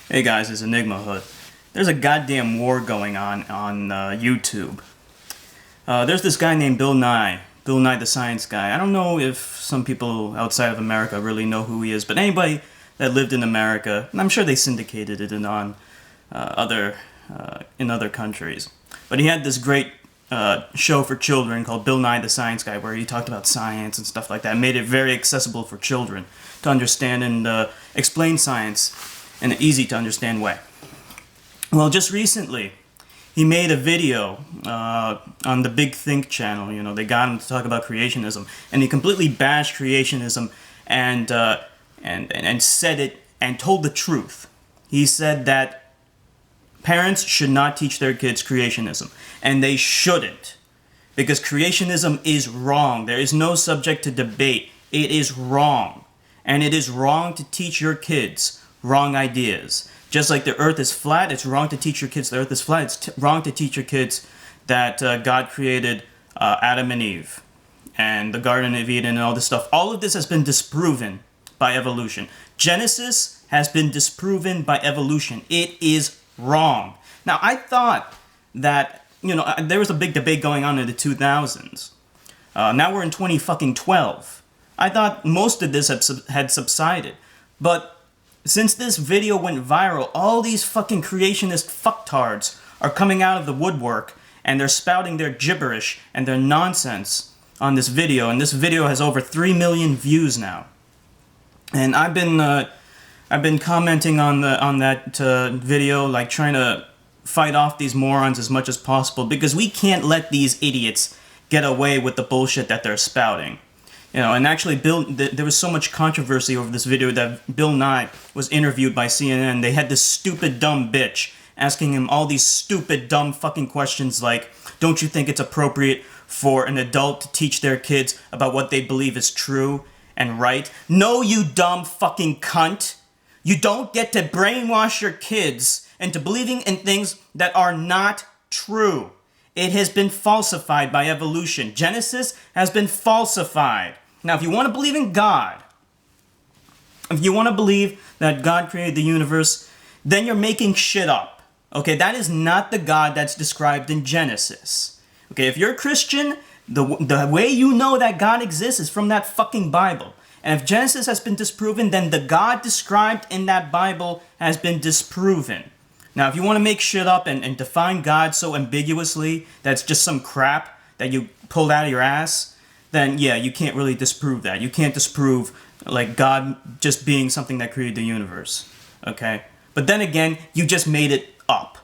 Hey guys, it's Enigma Hood. There's a goddamn war going on YouTube. There's this guy named Bill Nye. Bill Nye the Science Guy. I don't know if some people outside of America really know who he is, but anybody that lived in America, and I'm sure they syndicated it in other countries. But he had this great show for children called Bill Nye the Science Guy, where he talked about science and stuff like that, made it very accessible for children to understand and explain science in an easy to understand way. Well, just recently, he made a video on the Big Think channel. You know, they got him to talk about creationism, and he completely bashed creationism and said it and told the truth. He said that parents should not teach their kids creationism, and they shouldn't, because creationism is wrong. There is no subject to debate. It is wrong, and it is wrong to teach your kids wrong ideas. Just like the earth is flat, it's wrong to teach your kids the earth is flat. It's wrong to teach your kids that God created Adam and Eve and the Garden of Eden and all this stuff. All of this has been disproven by evolution. Genesis has been disproven by evolution. It is wrong. Now, I thought that, there was a big debate going on in the 2000s. Now we're in 2012. I thought most of this had subsided. But since this video went viral, all these fucking creationist fucktards are coming out of the woodwork and they're spouting their gibberish and their nonsense on this video. And this video has over 3 million views now. And I've been commenting on that video, like trying to fight off these morons as much as possible, because we can't let these idiots get away with the bullshit that they're spouting. And actually, there was so much controversy over this video that Bill Nye was interviewed by CNN. They had this stupid, dumb bitch asking him all these stupid, dumb fucking questions like, don't you think it's appropriate for an adult to teach their kids about what they believe is true and right? No, you dumb fucking cunt. You don't get to brainwash your kids into believing in things that are not true. It has been falsified by evolution. Genesis has been falsified. Now, if you want to believe in God, if you want to believe that God created the universe, then you're making shit up. Okay, that is not the God that's described in Genesis. Okay, if you're a Christian, the way you know that God exists is from that fucking Bible. And if Genesis has been disproven, then the God described in that Bible has been disproven. Now, if you want to make shit up and define God so ambiguously that's just some crap that you pulled out of your ass, then yeah, you can't really disprove that. You can't disprove like God just being something that created the universe, okay? But then again, you just made it up,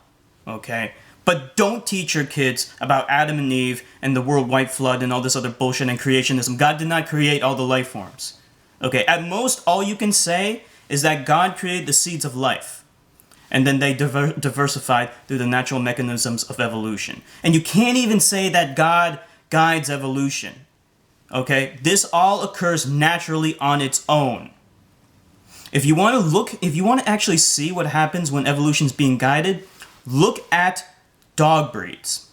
okay? But don't teach your kids about Adam and Eve and the worldwide flood and all this other bullshit and creationism. God did not create all the life forms, okay? At most, all you can say is that God created the seeds of life, and then they diversified through the natural mechanisms of evolution. And you can't even say that God guides evolution. Okay, this all occurs naturally on its own. If you want to actually see what happens when evolution is being guided, look at dog breeds.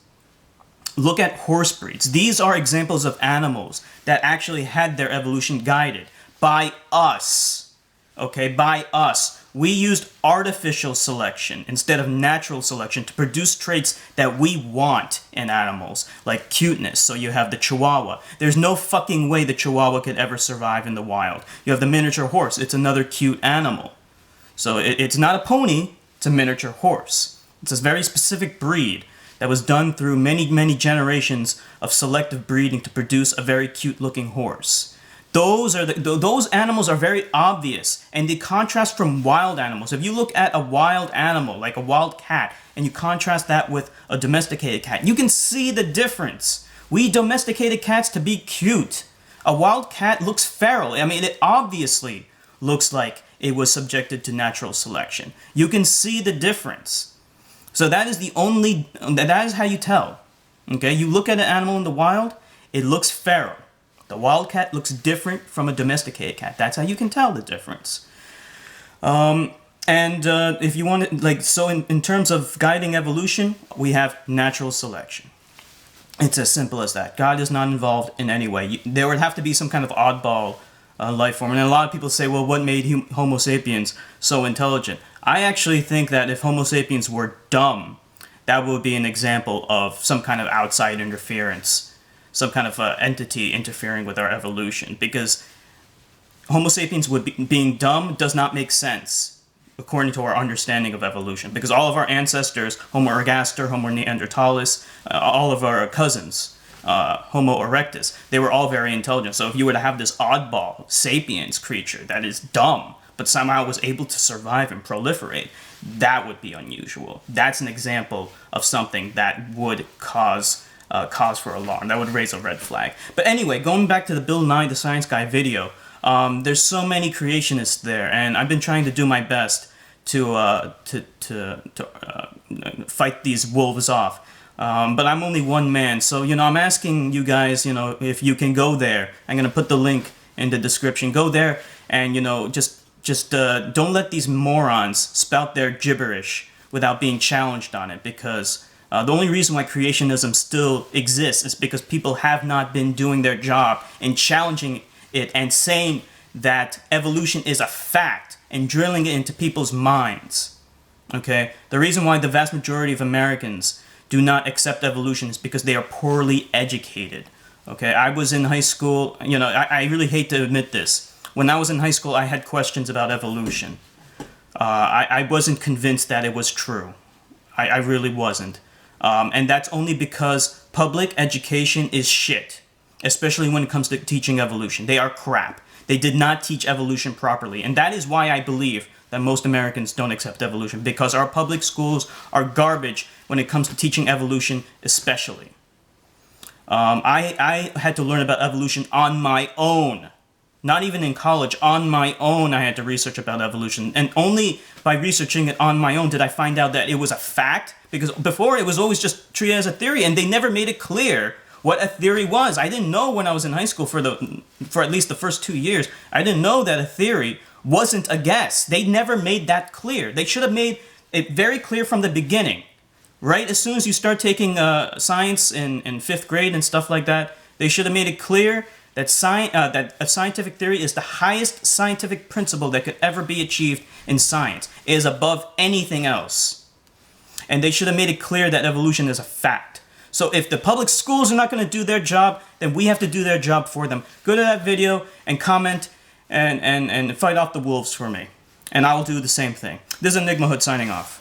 Look at horse breeds. These are examples of animals that actually had their evolution guided by us. Okay, by us. We used artificial selection instead of natural selection to produce traits that we want in animals, like cuteness. So you have the Chihuahua. There's no fucking way the Chihuahua could ever survive in the wild. You have the miniature horse. It's another cute animal. So it's not a pony, it's a miniature horse. It's a very specific breed that was done through many, many generations of selective breeding to produce a very cute-looking horse. Those animals are very obvious, and they contrast from wild animals. If you look at a wild animal, like a wild cat, and you contrast that with a domesticated cat, you can see the difference. We domesticated cats to be cute. A wild cat looks feral. I mean, it obviously looks like it was subjected to natural selection. You can see the difference. So that is how you tell. Okay, you look at an animal in the wild, it looks feral. The wild cat looks different from a domesticated cat. That's how you can tell the difference. If you want to, in terms of guiding evolution, we have natural selection. It's as simple as that. God is not involved in any way. There would have to be some kind of oddball life form. And a lot of people say, well, what made Homo sapiens so intelligent? I actually think that if Homo sapiens were dumb, that would be an example of some kind of outside interference, some kind of entity interfering with our evolution. Because Homo sapiens being dumb does not make sense according to our understanding of evolution. Because all of our ancestors, Homo ergaster, Homo neanderthalis, all of our cousins, Homo erectus, they were all very intelligent. So if you were to have this oddball, sapiens creature that is dumb, but somehow was able to survive and proliferate, that would be unusual. That's an example of something that would cause for alarm. That would raise a red flag. But anyway, going back to the Bill Nye the Science Guy video, there's so many creationists there, and I've been trying to do my best to fight these wolves off. But I'm only one man, so I'm asking you guys, if you can go there. I'm gonna put the link in the description. Go there and just don't let these morons spout their gibberish without being challenged on it, because the only reason why creationism still exists is because people have not been doing their job in challenging it and saying that evolution is a fact and drilling it into people's minds. Okay? The reason why the vast majority of Americans do not accept evolution is because they are poorly educated. Okay? I was in high school, I really hate to admit this. When I was in high school, I had questions about evolution. I wasn't convinced that it was true. I really wasn't. And that's only because public education is shit, especially when it comes to teaching evolution. They are crap. They did not teach evolution properly. And that is why I believe that most Americans don't accept evolution, because our public schools are garbage when it comes to teaching evolution especially. I had to learn about evolution on my own. Not even in college, on my own I had to research about evolution. And only by researching it on my own did I find out that it was a fact. Because before it was always just treated as a theory, and they never made it clear what a theory was. I didn't know when I was in high school for at least the first 2 years. I didn't know that a theory wasn't a guess. They never made that clear. They should have made it very clear from the beginning. Right as soon as you start taking science in 5th grade and stuff like that, they should have made it clear that that a scientific theory is the highest scientific principle that could ever be achieved in science. It is above anything else. And they should have made it clear that evolution is a fact. So if the public schools are not going to do their job, then we have to do their job for them. Go to that video and comment and fight off the wolves for me. And I will do the same thing. This is Enigma Hood signing off.